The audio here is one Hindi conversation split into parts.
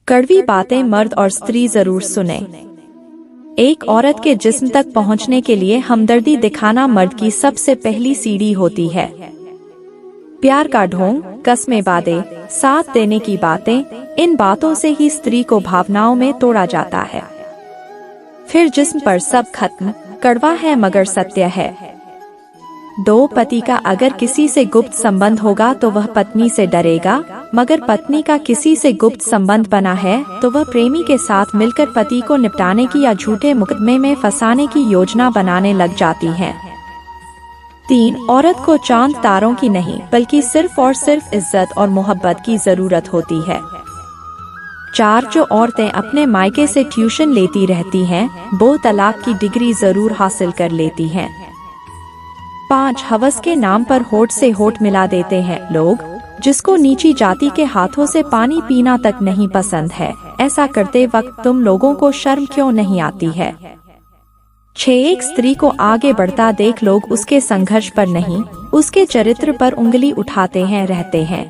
कड़वी बातें मर्द और स्त्री जरूर सुने। एक औरत के जिस्म तक पहुंचने के लिए हमदर्दी दिखाना मर्द की सबसे पहली सीढ़ी होती है। प्यार का ढोंग, कस्में वादे, साथ देने की बातें, इन बातों से ही स्त्री को भावनाओं में तोड़ा जाता है। फिर जिस्म पर सब खत्म। कड़वा है मगर सत्य है। दो पति का अगर किसी से गुप्त संबंध होगा तो वह पत्नी से डरेगा, मगर पत्नी का किसी से गुप्त संबंध बना है तो वह प्रेमी के साथ मिलकर पति को निपटाने की या झूठे मुकदमे में फंसाने की योजना बनाने लग जाती है। 3. औरत को चांद तारों की नहीं बल्कि सिर्फ और सिर्फ इज्जत और मोहब्बत की जरूरत होती है। 4. जो औरतें अपने मायके से ट्यूशन लेती रहती हैं, वो तलाक की डिग्री जरूर हासिल कर लेती हैं। 5. हवस के नाम पर होठ से होठ मिला देते हैं लोग, जिसको नीची जाति के हाथों से पानी पीना तक नहीं पसंद है। ऐसा करते वक्त तुम लोगों को शर्म क्यों नहीं आती है? 6. एक स्त्री को आगे बढ़ता देख लोग उसके संघर्ष पर नहीं, उसके चरित्र पर उंगली उठाते हैं रहते हैं।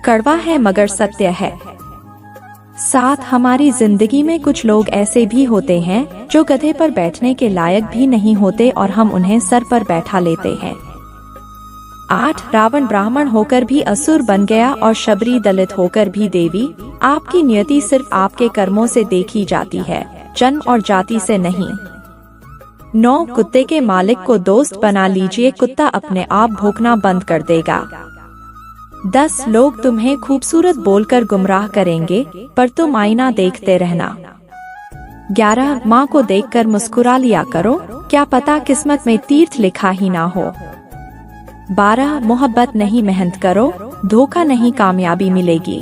कड़वा है मगर सत्य है। 7. हमारी जिंदगी में कुछ लोग ऐसे भी होते हैं जो गधे पर बैठने के लायक भी नहीं होते और हम उन्हें सर पर बैठा लेते हैं। 8. रावण ब्राह्मण होकर भी असुर बन गया और शबरी दलित होकर भी देवी। आपकी नियति सिर्फ आपके कर्मों से देखी जाती है, जन्म और जाति से नहीं। 9. कुत्ते के मालिक को दोस्त बना लीजिए, कुत्ता अपने आप भौंकना बंद कर देगा। 10. लोग तुम्हें खूबसूरत बोलकर गुमराह करेंगे, पर तुम आईना देखते रहना। 11. माँ को देखकर मुस्कुरा लिया करो, क्या पता किस्मत में तीर्थ लिखा ही ना हो। 12. मोहब्बत नहीं मेहनत करो, धोखा नहीं कामयाबी मिलेगी।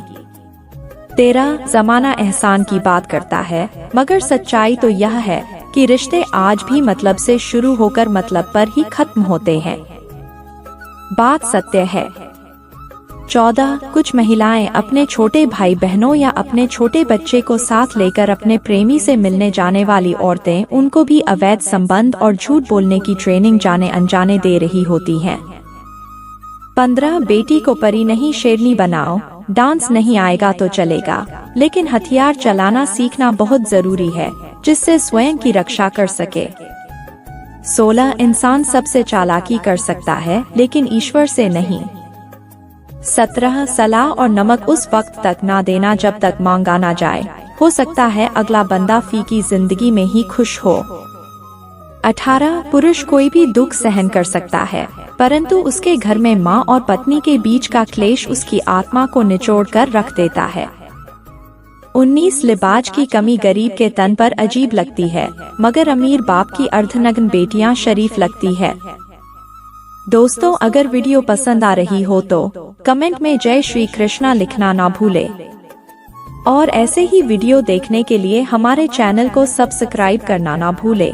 13. जमाना एहसान की बात करता है, मगर सच्चाई तो यह है कि रिश्ते आज भी मतलब से शुरू होकर मतलब पर ही खत्म होते हैं। बात सत्य है। 14. कुछ महिलाएं अपने छोटे भाई बहनों या अपने छोटे बच्चे को साथ लेकर अपने प्रेमी से मिलने जाने वाली औरतें उनको भी अवैध संबंध और झूठ बोलने की ट्रेनिंग जाने अनजाने दे रही होती हैं। 15. बेटी को परी नहीं शेरनी बनाओ, डांस नहीं आएगा तो चलेगा, लेकिन हथियार चलाना सीखना बहुत जरूरी है जिससे स्वयं की रक्षा कर सके। 16. इंसान सबसे चालाकी कर सकता है लेकिन ईश्वर से नहीं। 17. सलाह और नमक उस वक्त तक ना देना जब तक मांगा ना जाए, हो सकता है अगला बंदा फीकी जिंदगी में ही खुश हो। 18. पुरुष कोई भी दुख सहन कर सकता है, परंतु उसके घर में माँ और पत्नी के बीच का क्लेश उसकी आत्मा को निचोड़ कर रख देता है। 19. लिबाज की कमी गरीब के तन पर अजीब लगती है, मगर अमीर बाप की अर्धनग्न बेटियां शरीफ लगती है। दोस्तों, अगर वीडियो पसंद आ रही हो तो कमेंट में जय श्री कृष्णा लिखना ना भूले और ऐसे ही वीडियो देखने के लिए हमारे चैनल को सब्सक्राइब करना ना भूले।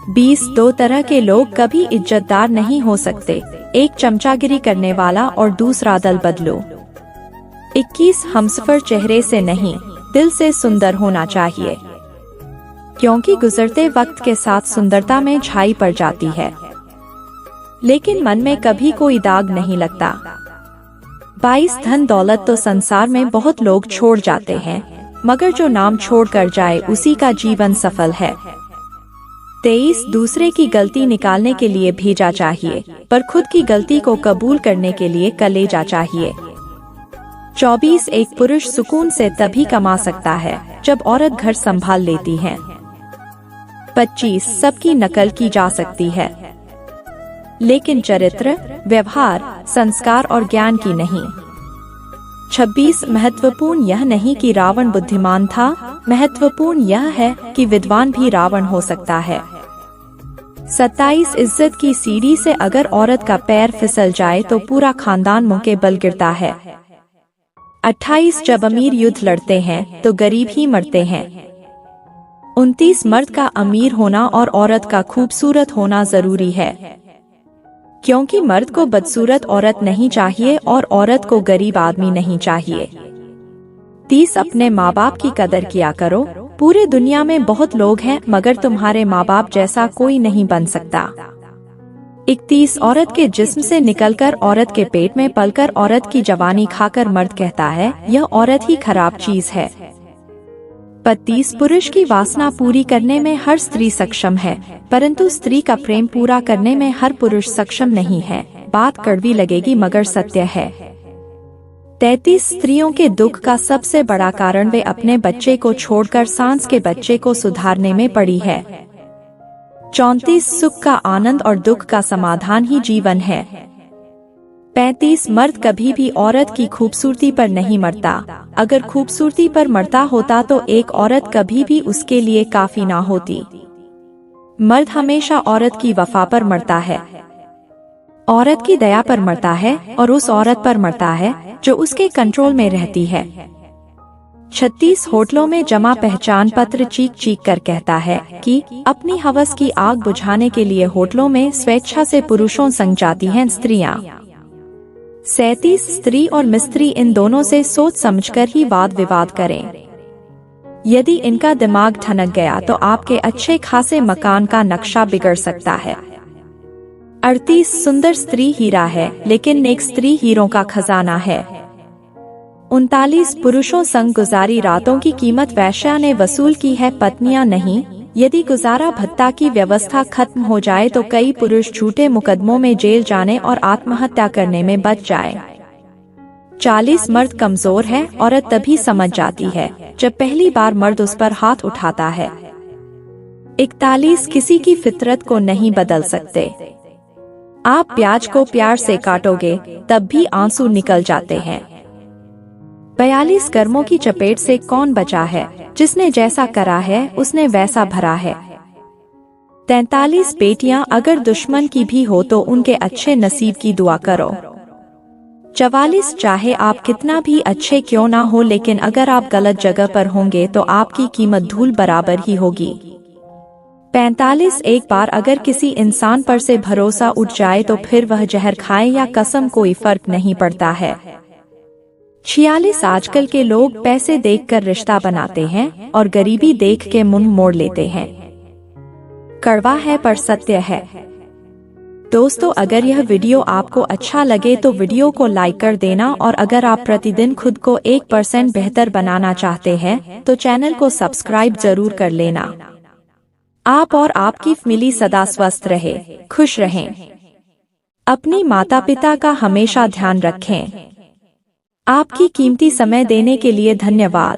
20. दो तरह के लोग कभी इज्जतदार नहीं हो सकते, एक चमचागिरी करने वाला और दूसरा दल बदलो। 21. हमसफर चेहरे से नहीं, दिल से सुंदर होना चाहिए, क्योंकि गुजरते वक्त के साथ सुंदरता में छाई पड़ जाती है, लेकिन मन में कभी कोई दाग नहीं लगता। 22. धन दौलत तो संसार में बहुत लोग छोड़ जाते हैं, मगर जो नाम छोड़ कर जाए उसी का जीवन सफल है। 23. दूसरे की गलती निकालने के लिए भेजा चाहिए, पर खुद की गलती को कबूल करने के लिए कलेजा चाहिए। 24. एक पुरुष सुकून से तभी कमा सकता है जब औरत घर संभाल लेती है। 25. सबकी नकल की जा सकती है, लेकिन चरित्र, व्यवहार, संस्कार और ज्ञान की नहीं। 26. महत्वपूर्ण यह नहीं कि रावण बुद्धिमान था, महत्वपूर्ण यह है कि विद्वान भी रावण हो सकता है। 27. इज्जत की सीढ़ी से अगर औरत का पैर फिसल जाए तो पूरा खानदान मुंह के बल गिरता है। 28. जब अमीर युद्ध लड़ते हैं तो गरीब ही मरते हैं। 29. मर्द का अमीर होना और औरत का खूबसूरत होना जरूरी है, क्योंकि मर्द को बदसूरत औरत नहीं चाहिए और औरत को गरीब आदमी नहीं चाहिए। 30. अपने माँ बाप की कदर किया करो, पूरे दुनिया में बहुत लोग हैं मगर तुम्हारे माँ बाप जैसा कोई नहीं बन सकता। 31 औरत के जिस्म से निकलकर औरत के पेट में पलकर औरत की जवानी खाकर मर्द कहता है यह औरत ही खराब चीज है। 32 पुरुष की वासना पूरी करने में हर स्त्री सक्षम है, परंतु स्त्री का प्रेम पूरा करने में हर पुरुष सक्षम नहीं है। बात कड़वी लगेगी मगर सत्य है। 33 स्त्रियों के दुख का सबसे बड़ा कारण वे अपने बच्चे को छोड़कर सांस के बच्चे को सुधारने में पड़ी है। 34 सुख का आनंद और दुख का समाधान ही जीवन है। 35 मर्द कभी भी औरत की खूबसूरती पर नहीं मरता। अगर खूबसूरती पर मरता होता तो एक औरत कभी भी उसके लिए काफी ना होती। मर्द हमेशा औरत की वफा पर मरता है, औरत की दया पर मरता है और उस औरत पर मरता है जो उसके कंट्रोल में रहती है। 36 होटलों में जमा पहचान पत्र चीख चीख कर कहता है कि अपनी हवस की आग बुझाने के लिए होटलों में स्वेच्छा से पुरुषों संग जाती हैं स्त्रियां। 37 स्त्री और मिस्त्री इन दोनों से सोच समझकर ही वाद विवाद करें। यदि इनका दिमाग ठनक गया तो आपके अच्छे खासे मकान का नक्शा बिगड़ सकता है। 38 सुंदर स्त्री हीरा है, लेकिन नेक स्त्री हीरों का खजाना है। 39 पुरुषों संग गुजारी रातों की कीमत वैश्या ने वसूल की है, पत्नियां नहीं। यदि गुजारा भत्ता की व्यवस्था खत्म हो जाए तो कई पुरुष झूठे मुकदमों में जेल जाने और आत्महत्या करने में बच जाए। 40 मर्द कमजोर है, औरत तभी समझ जाती है जब पहली बार मर्द उस पर हाथ उठाता है। 41 किसी की फितरत को नहीं बदल सकते। आप प्याज को प्यार से काटोगे तब भी आंसू निकल जाते हैं। 42 कर्मों की चपेट से कौन बचा है, जिसने जैसा करा है उसने वैसा भरा है। 43 बेटियां अगर दुश्मन की भी हो तो उनके अच्छे नसीब की दुआ करो। 44 चाहे आप कितना भी अच्छे क्यों ना हो, लेकिन अगर आप गलत जगह पर होंगे तो आपकी कीमत धूल बराबर ही होगी। 45 एक बार अगर किसी इंसान पर से भरोसा उठ जाए तो फिर वह जहर खाए या कसम कोई फर्क नहीं पड़ता है। 46 आजकल के लोग पैसे देखकर रिश्ता बनाते हैं और गरीबी देख के मुंह मोड़ लेते हैं। कड़वा है पर सत्य है। दोस्तों, अगर यह वीडियो आपको अच्छा लगे तो वीडियो को लाइक कर देना, और अगर आप प्रतिदिन खुद को 1% बेहतर बनाना चाहते हैं तो चैनल को सब्सक्राइब जरूर कर लेना। आप और आपकी फैमिली सदा स्वस्थ रहे, खुश रहें। अपनी माता पिता का हमेशा ध्यान रखें। आपकी कीमती समय देने के लिए धन्यवाद।